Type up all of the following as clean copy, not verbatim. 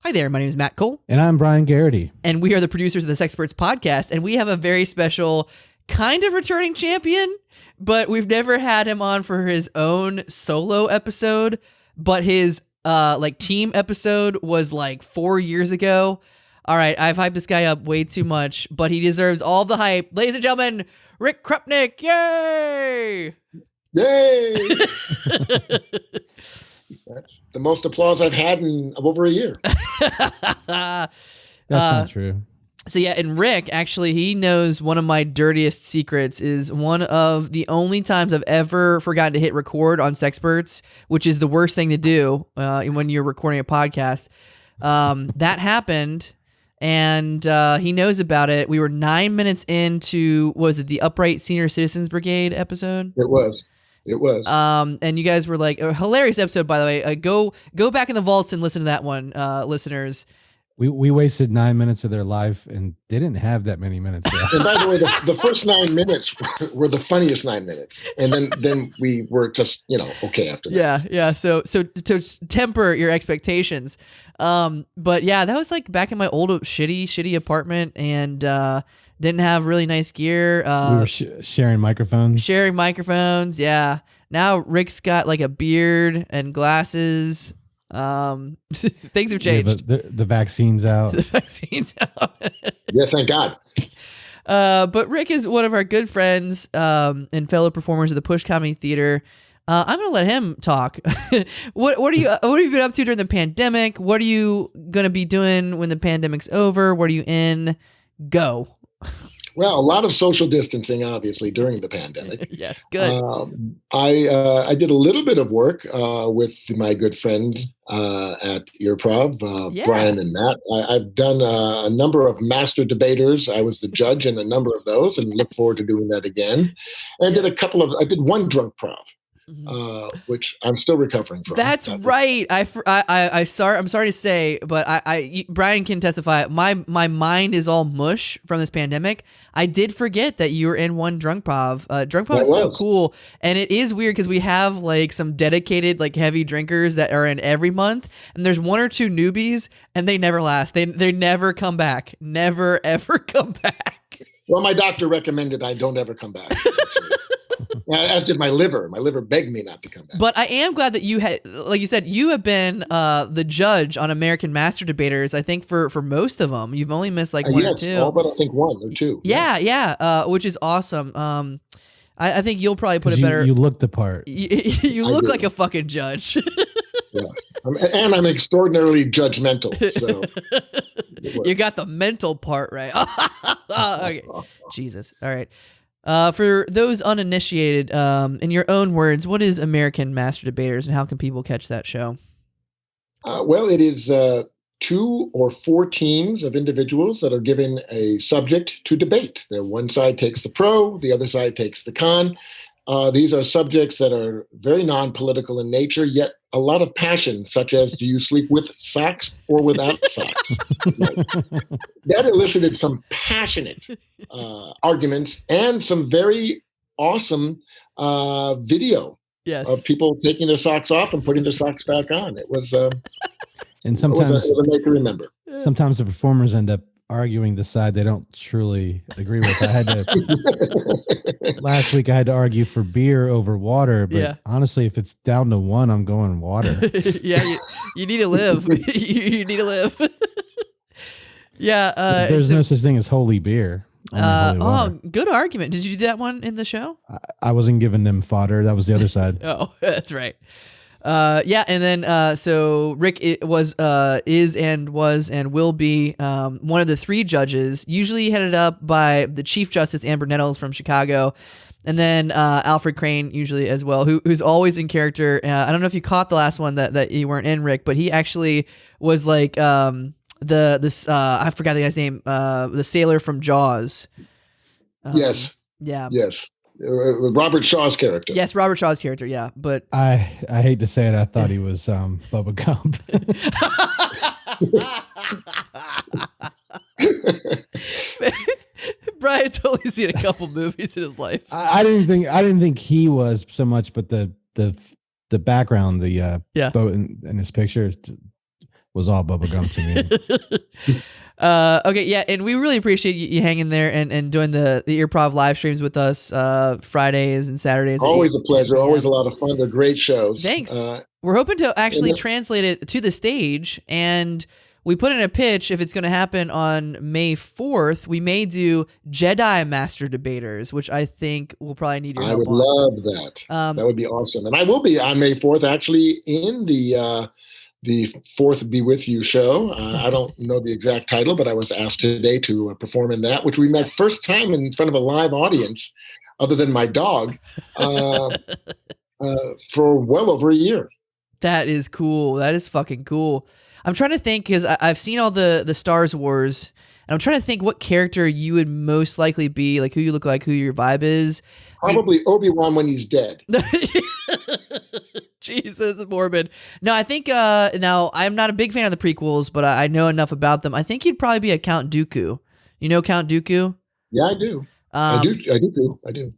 Hi there, my name is Matt Cole. And I'm Brian Garrity. And we are the producers of the Sexperts Podcast, and we have a very special kind of returning champion, but we've never had him on for his own solo episode, but his team episode was 4 years ago. All right, I've hyped this guy up way too much, but he deserves all the hype. Ladies and gentlemen, Rick Krupnick, yay! Yay! That's the most applause I've had in over a year. That's not true. So yeah, and Rick, actually, he knows one of my dirtiest secrets is one of the only times I've ever forgotten to hit record on Sexperts, which is the worst thing to do when you're recording a podcast. That happened, and he knows about it. We were 9 minutes into, the Upright Senior Citizens Brigade episode? It was. And you guys were like, a hilarious episode, by the way. Go back in the vaults and listen to that one, listeners. We wasted 9 minutes of their life and didn't have that many minutes left. And by the way, the first 9 minutes were the funniest 9 minutes, and then we were just okay after that. Yeah. So to temper your expectations, but yeah, that was back in my old shitty apartment, and didn't have really nice gear. We were sharing microphones. Yeah. Now Rick's got a beard and glasses. Things have changed. Yeah, but the vaccine's out. Yeah, thank God. But Rick is one of our good friends and fellow performers at the Push Comedy Theater. I'm gonna let him talk. What have you been up to during the pandemic? What are you gonna be doing when the pandemic's over? What are you in? Go. Well, a lot of social distancing, obviously, during the pandemic. Yes, good. I did a little bit of work with my good friend at prob, Brian and Matt. I've done a number of master debaters. I was the judge in a number of those, and look forward to doing that again. And I did one drunk prob. Which I'm still recovering from. That's right. I'm sorry to say, but Brian can testify. My mind is all mush from this pandemic. I did forget that you were in one drunk prov. Drunk prov is so cool, and it is weird because we have some dedicated heavy drinkers that are in every month, and there's one or two newbies, and they never last. They never come back. Never ever come back. Well, my doctor recommended I don't ever come back. As did my liver. My liver begged me not to come back. But I am glad that you had, like you said, you have been the judge on American Master Debaters, I think, for most of them. You've only missed one or two. All but I think one or two. Yeah. Which is awesome. I think you'll probably put it better. You look the part. You look like a fucking judge. Yes. And I'm extraordinarily judgmental. So you got the mental part right. Okay. Jesus. All right. For those uninitiated, in your own words, what is American Master Debaters, and how can people catch that show? Well, it is 2 or 4 teams of individuals that are given a subject to debate. One side takes the pro, the other side takes the con. These are subjects that are very non-political in nature, yet a lot of passion, such as, do you sleep with socks or without socks? That elicited some passionate arguments and some very awesome video of people taking their socks off and putting their socks back on. It was, and sometimes it was a night to remember. Sometimes the performers end up arguing the side they don't truly agree with. Last week I had to argue for beer over water, but honestly, if it's down to one, I'm going water. Yeah, you need to live. You need to live. Yeah. There's no such thing as holy beer. Good argument. Did you do that one in the show? I wasn't giving them fodder. That was the other side. Oh, that's right. And then so Rick is and will be one of the 3 judges, usually headed up by the Chief Justice Amber Nettles from Chicago, and then Alfred Crane usually as well, who's always in character. I don't know if you caught the last one that you weren't in, Rick, but he actually was I forgot the guy's name, the sailor from Jaws. Yes. Yeah. Yes. Robert Shaw's character. Yes, Robert Shaw's character. Yeah, but I hate to say it, I thought he was Bubba Gump. Brian's only seen a couple movies in his life. I didn't think he was so much, but the background, the boat in his picture, was all bubblegum to me. Okay, yeah, and we really appreciate you hanging there and doing the Earprov live streams with us Fridays and Saturdays. Always a pleasure. Always a lot of fun. They're great shows. Thanks. We're hoping to actually translate it to the stage, and we put in a pitch. If it's going to happen on May 4th, we may do Jedi Master Debaters, which I think we'll probably need your help on. I would love that. That would be awesome. And I will be on May 4th, actually, in the Fourth Be With You show. I don't know the exact title, but I was asked today to perform in that, which we met first time in front of a live audience, other than my dog, for well over a year. That is cool. That is fucking cool. I'm trying to think, because I've seen all the Star Wars, and I'm trying to think what character you would most likely be, like who you look like, who your vibe is. Probably ObiWan when he's dead. Jesus, morbid. No, I think, now, I'm not a big fan of the prequels, but I know enough about them. I think you'd probably be a Count Dooku. You know Count Dooku? Yeah, I do. I do. I do.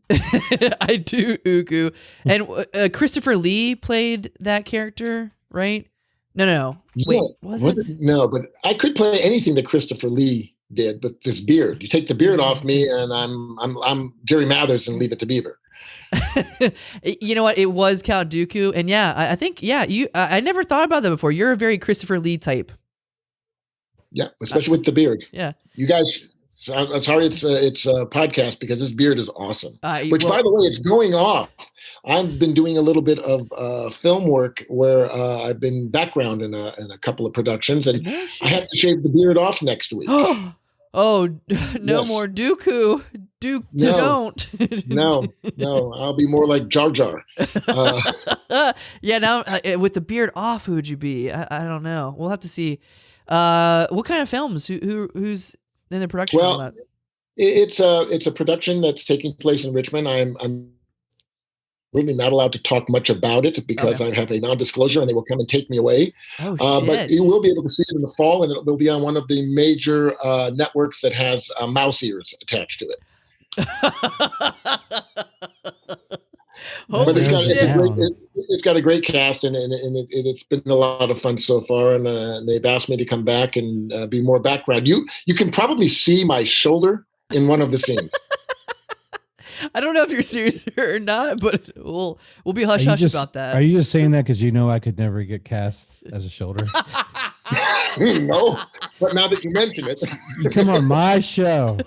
I do, Dooku. And Christopher Lee played that character, right? No. Wait, was it? No, but I could play anything that Christopher Lee did, but this beard. You take the beard off me, and I'm Jerry Mathers and leave it to Beaver. You know what? It was Count Dooku, and yeah, I think you. I never thought about that before. You're a very Christopher Lee type. Yeah, especially with the beard. Yeah, you guys. I'm sorry, it's a podcast because this beard is awesome. By the way, it's going off. I've been doing a little bit of film work where I've been background in a couple of productions, and I have to shave the beard off next week. Oh, no more Dooku. Don't. No, I'll be more like Jar Jar. Yeah, now with the beard off, who would you be? I don't know. We'll have to see. What kind of films? Who's in the production? Well, of that? It's a production that's taking place in Richmond. I'm really not allowed to talk much about it because I have a non-disclosure, and they will come and take me away. Oh, shit. But you will be able to see it in the fall, and it will be on one of the major networks that has mouse ears attached to it. Holy shit. It's got a great cast, and it's been a lot of fun so far. And they've asked me to come back and be more background. You can probably see my shoulder in one of the scenes. I don't know if you're serious or not, but we'll be hush hush about that. Are you just saying that because you know I could never get cast as a shoulder? No, but now that you mention it, you come on my show.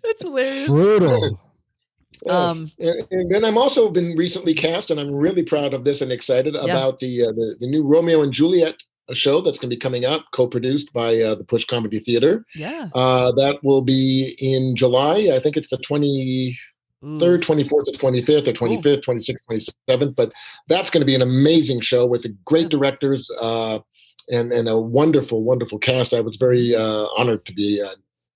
That's hilarious. Brutal. Yes. And then I'm also been recently cast, and I'm really proud of this and excited about the new Romeo and Juliet show that's going to be coming out, co-produced by the Push Comedy Theater. Yeah. That will be in July. I think it's the 23rd, 24th, or 25th, or 25th, 26th, 27th. But that's going to be an amazing show with great directors and a wonderful, wonderful cast. I was very honored to be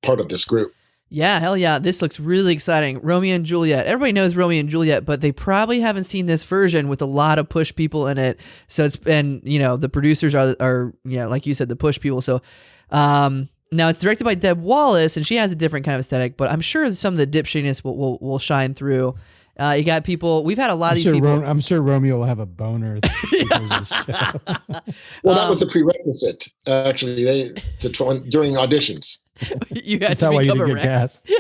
part of this group. Yeah, hell yeah. This looks really exciting. Romeo and Juliet. Everybody knows Romeo and Juliet, but they probably haven't seen this version with a lot of Push people in it. So the producers are like you said, the Push people. So now it's directed by Deb Wallace, and she has a different kind of aesthetic, but I'm sure some of the dipshittiness will shine through. You got people. We've had a lot of these people. I'm sure Romeo will have a boner. Well, that was the prerequisite, actually. During auditions. You had to become erect. Cast.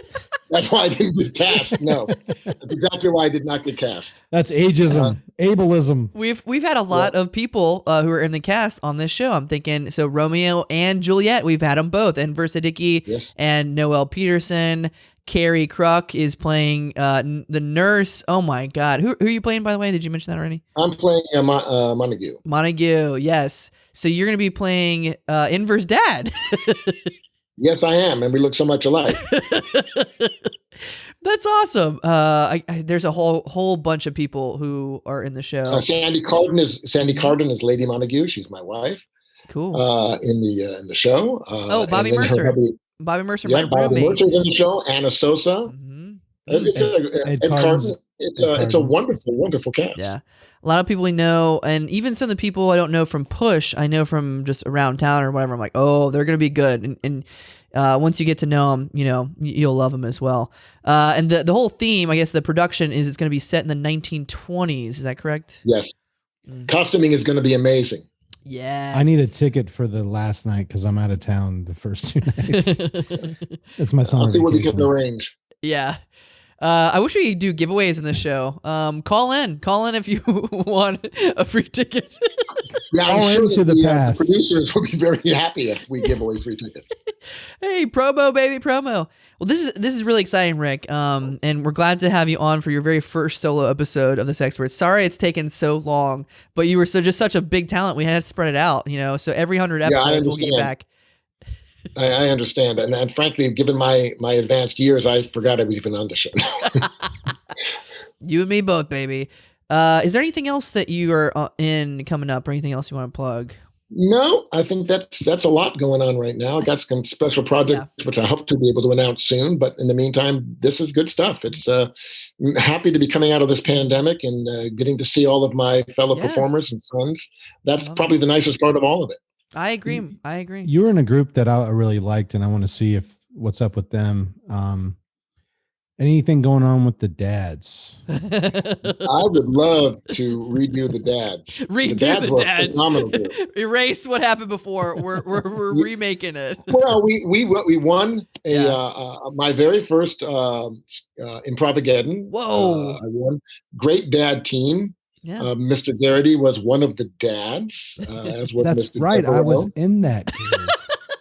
That's why I didn't get cast. No, that's exactly why I did not get cast. That's ageism, ableism. We've had a lot of people who are in the cast on this show. I'm thinking so Romeo and Juliet. We've had them both, and Versadicki and Noelle Peterson. Carrie Kruk is playing the nurse. Oh my God, who are you playing, by the way? Did you mention that already? I'm playing Montague. Montague, yes. So you're going to be playing Inverse Dad. Yes, I am, and we look so much alike. That's awesome. There's a whole bunch of people who are in the show. Sandy Carden is Lady Montague. She's my wife. Cool. In the show. Bobby Mercer. Bobby Mercer. Yeah, Bobby Mercer's in the show. Anna Sosa. Mm-hmm. Ed Carden. It's a wonderful, wonderful cast. Yeah. A lot of people we know, and even some of the people I don't know from Push, I know from just around town or whatever. I'm like, oh, they're going to be good. And once you get to know them, you'll love them as well. And the whole theme, I guess the production is it's going to be set in the 1920s. Is that correct? Yes. Costuming is going to be amazing. Yes. I need a ticket for the last night because I'm out of town the first 2 nights. It's my summer I'll see what we vacation. can arrange. Yeah. I wish we could do giveaways in the show. Call in if you want a free ticket. Yeah, Call I'm sure into that the the past. producers will be very happy if we give away free tickets. Hey, promo, baby, promo. Well, this is really exciting, Rick. And we're glad to have you on for your very first solo episode of the Sexperts. Sorry it's taken so long, but you were just such a big talent. We had to spread it out, So every 100 episodes, we'll get you back. I understand. And frankly, given my advanced years, I forgot I was even on the show. You and me both, baby. Is there anything else that you are in coming up or anything else you want to plug? No, I think that's a lot going on right now. I got some special projects, which I hope to be able to announce soon. But in the meantime, this is good stuff. It's I'm happy to be coming out of this pandemic and getting to see all of my fellow performers and friends. That's probably the nicest part of all of it. I agree. You were in a group that I really liked, and I want to see what's up with them. Anything going on with the dads? I would love to redo the dads. Redo the dads. Phenomenal group. Erase what happened before. We're remaking it. Well, we won my very first Improvageddon. Whoa! I won. Great dad team. Yeah. Mr. Garrity was one of the dads. As was That's Mr. right. Devereaux. I was in that.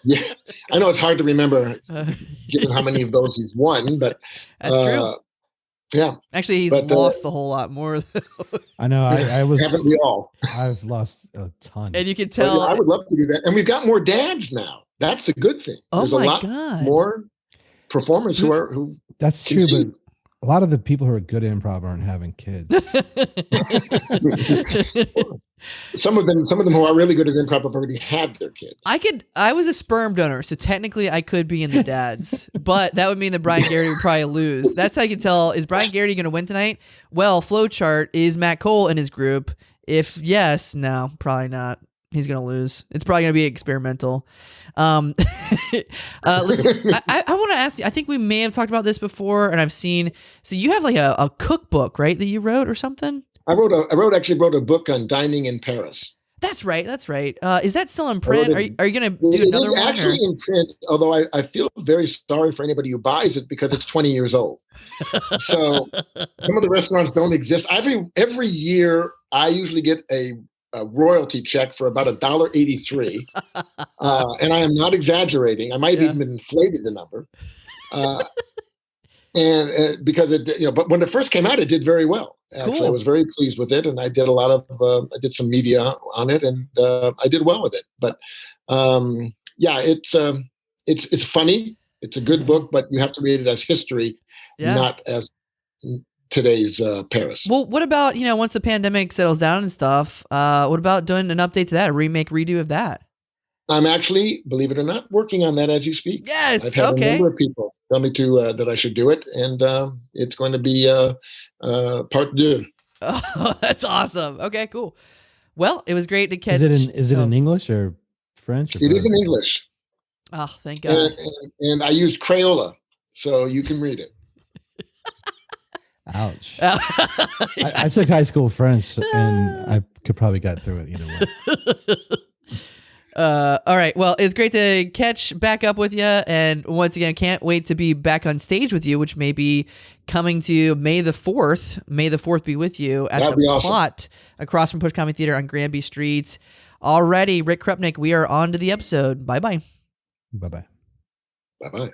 Yeah, I know it's hard to remember given how many of those he's won, but that's true. Yeah, actually, he's lost a whole lot more. I know. I was. Haven't we all? I've lost a ton, and you can tell. I would love to do that, and we've got more dads now. That's a good thing. There's a lot more performers who. That's true, but a lot of the people who are good at improv aren't having kids. Some of them who are really good at improv have already had their kids. I was a sperm donor, so technically I could be in the dads, but that would mean that Brian Garrity would probably lose. That's how I can tell. Is Brian Garrity going to win tonight? Well, flowchart, is Matt Cole in his group? If yes, no, probably not. He's going to lose. It's probably going to be experimental. Listen, I want to ask you, I think we may have talked about this before, and I've seen, so you have like a cookbook, right, that you wrote or something? I actually wrote a book on dining in Paris. That's right. Is that still in print? Are you going to do another one? It's actually in print, although I feel very sorry for anybody who buys it because it's 20 years old. So some of the restaurants don't exist. Every year, I usually get a royalty check for about $1.83, and I am not exaggerating. I might have even inflated the number, and because but when it first came out, it did very well. Actually, I was very pleased with it, and I did a lot of I did some media on it, and I did well with it. But it's funny. It's a good book, but you have to read it as history, not as today's Paris. Well, what about, once the pandemic settles down and stuff, what about doing an update to that, a remake, redo of that? I'm actually, believe it or not, working on that as you speak. Yes, I've had a number of people tell me that I should do it, and it's going to be part deux. Oh, that's awesome. Okay, cool. Well, it was great to catch. Is it in English or French? Or it is in English. Oh, thank God. And I use Crayola, so you can read it. Ouch. I took high school French, and I could probably got through it either way. All right. Well, it's great to catch back up with you. And once again, can't wait to be back on stage with you, which may be coming to May the 4th. May the 4th be with you at the Plot across from Push Comedy Theater on Granby Street. Alrighty, Rick Krupnick, we are on to the episode. Bye-bye. Bye-bye. Bye-bye.